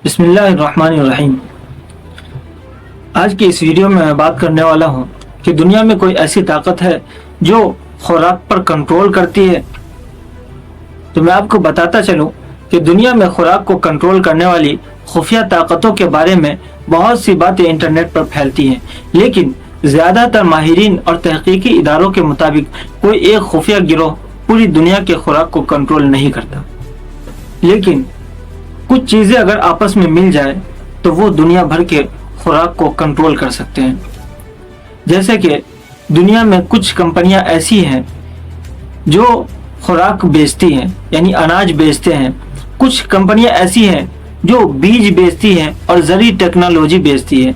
بسم اللہ الرحمن الرحیم۔ آج کی اس ویڈیو میں بات کرنے والا ہوں کہ دنیا میں کوئی ایسی طاقت ہے جو خوراک پر کنٹرول کرتی ہے۔ تو میں آپ کو بتاتا چلوں کہ دنیا میں خوراک کو کنٹرول کرنے والی خفیہ طاقتوں کے بارے میں بہت سی باتیں انٹرنیٹ پر پھیلتی ہیں، لیکن زیادہ تر ماہرین اور تحقیقی اداروں کے مطابق کوئی ایک خفیہ گروہ پوری دنیا کے خوراک کو کنٹرول نہیں کرتا۔ لیکن کچھ چیزیں اگر آپس میں مل جائے تو وہ دنیا بھر کے خوراک کو کنٹرول کر سکتے ہیں۔ جیسے کہ دنیا میں کچھ کمپنیاں ایسی ہیں جو خوراک بیچتی ہیں، یعنی اناج بیچتے ہیں۔ کچھ کمپنیاں ایسی ہیں جو بیج بیچتی ہیں اور زرعی ٹیکنالوجی بیچتی ہیں،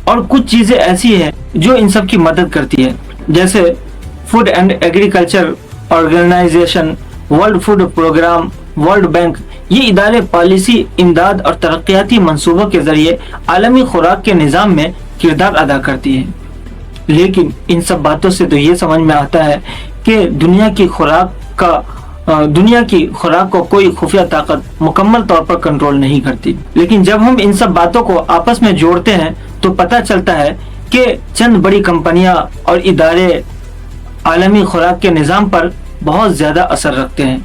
اور کچھ چیزیں ایسی ہیں جو ان سب کی مدد کرتی ہے، جیسے food and agriculture organisation, world food programme, world bank. یہ ادارے پالیسی، امداد اور ترقیاتی منصوبوں کے ذریعے عالمی خوراک کے نظام میں کردار ادا کرتی ہیں۔ لیکن ان سب باتوں سے تو یہ سمجھ میں آتا ہے کہ دنیا کی خوراک کو کوئی خفیہ طاقت مکمل طور پر کنٹرول نہیں کرتی۔ لیکن جب ہم ان سب باتوں کو آپس میں جوڑتے ہیں تو پتہ چلتا ہے کہ چند بڑی کمپنیاں اور ادارے عالمی خوراک کے نظام پر بہت زیادہ اثر رکھتے ہیں۔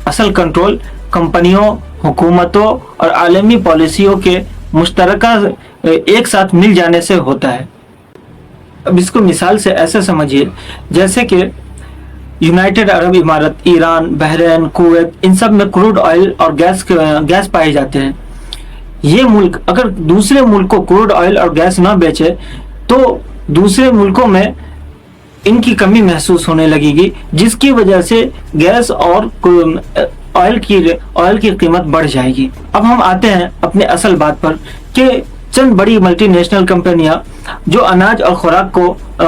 اصل کنٹرول کمپنیوں، حکومتوں اور عالمی پالیسیوں کے مشترکہ ایک ساتھ مل جانے سے ہوتا ہے۔ اب اس کو مثال سے ایسے سمجھیے جیسے کہ یونائٹڈ عرب امارات، ایران، بحرین، کویت، ان سب میں کروڈ آئل اور گیس پائے جاتے ہیں۔ یہ ملک اگر دوسرے ملک کو کروڈ آئل اور گیس نہ بیچے تو دوسرے ملکوں میں ان کی کمی محسوس ہونے لگے گی، جس کی وجہ سے گیس اور آئل کی قیمت بڑھ جائے گی۔ اب ہم آتے ہیں اپنے اصل بات پر کہ چند بڑی ملٹی نیشنل کمپنیاں جو اناج اور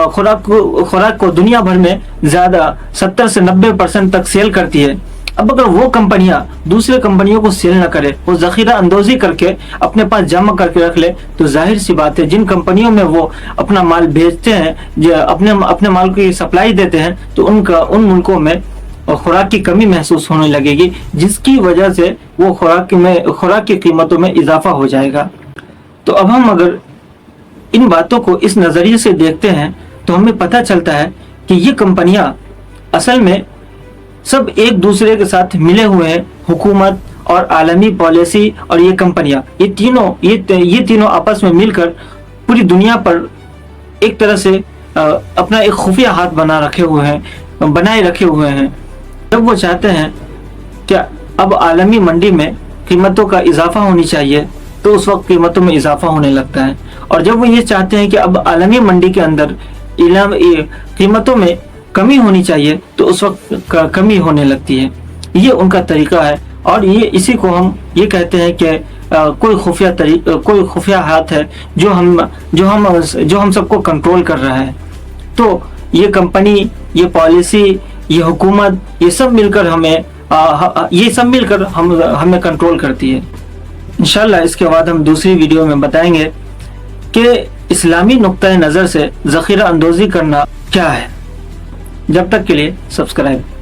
خوراک کو دنیا بھر میں زیادہ 70 سے 90% تک سیل کرتی ہے۔ اب اگر وہ کمپنیاں دوسرے کمپنیوں کو سیل نہ کرے، وہ ذخیرہ اندوزی کر کے اپنے پاس جمع کر کے رکھ لے، تو ظاہر سی بات ہے جن کمپنیوں میں وہ اپنا مال بھیجتے ہیں، اپنے مال کی سپلائی دیتے ہیں، تو ان ملکوں میں خوراک کی کمی محسوس ہونے لگے گی، جس کی وجہ سے وہ خوراک کی قیمتوں میں اضافہ ہو جائے گا۔ تو اب ہم اگر ان باتوں کو اس نظریے سے دیکھتے ہیں تو ہمیں پتہ چلتا ہے کہ یہ کمپنیاں اصل میں سب ایک دوسرے کے ساتھ ملے ہوئے ہیں۔ حکومت اور عالمی پالیسی اور یہ کمپنیاں، یہ تینوں آپس میں مل کر پوری دنیا پر ایک طرح سے اپنا ایک خفیہ ہاتھ بنائے رکھے ہوئے ہیں۔ جب وہ چاہتے ہیں کہ اب عالمی منڈی میں قیمتوں کا اضافہ ہونی چاہیے تو اس وقت قیمتوں میں اضافہ ہونے لگتا ہے، اور جب وہ یہ چاہتے ہیں کہ اب عالمی منڈی کے اندر قیمتوں میں کمی ہونی چاہیے تو اس وقت کمی ہونے لگتی ہے۔ یہ ان کا طریقہ ہے، اور اسی کو ہم یہ کہتے ہیں کہ کوئی خفیہ ہاتھ ہے جو ہم سب کو کنٹرول کر رہا ہے۔ تو یہ کمپنی، یہ پالیسی، یہ حکومت، یہ سب مل کر ہمیں کنٹرول کرتی ہے۔ انشاءاللہ اس کے بعد ہم دوسری ویڈیو میں بتائیں گے کہ اسلامی نقطۂ نظر سے ذخیرہ اندوزی کرنا کیا ہے۔ جب تک کے لیے سبسکرائب۔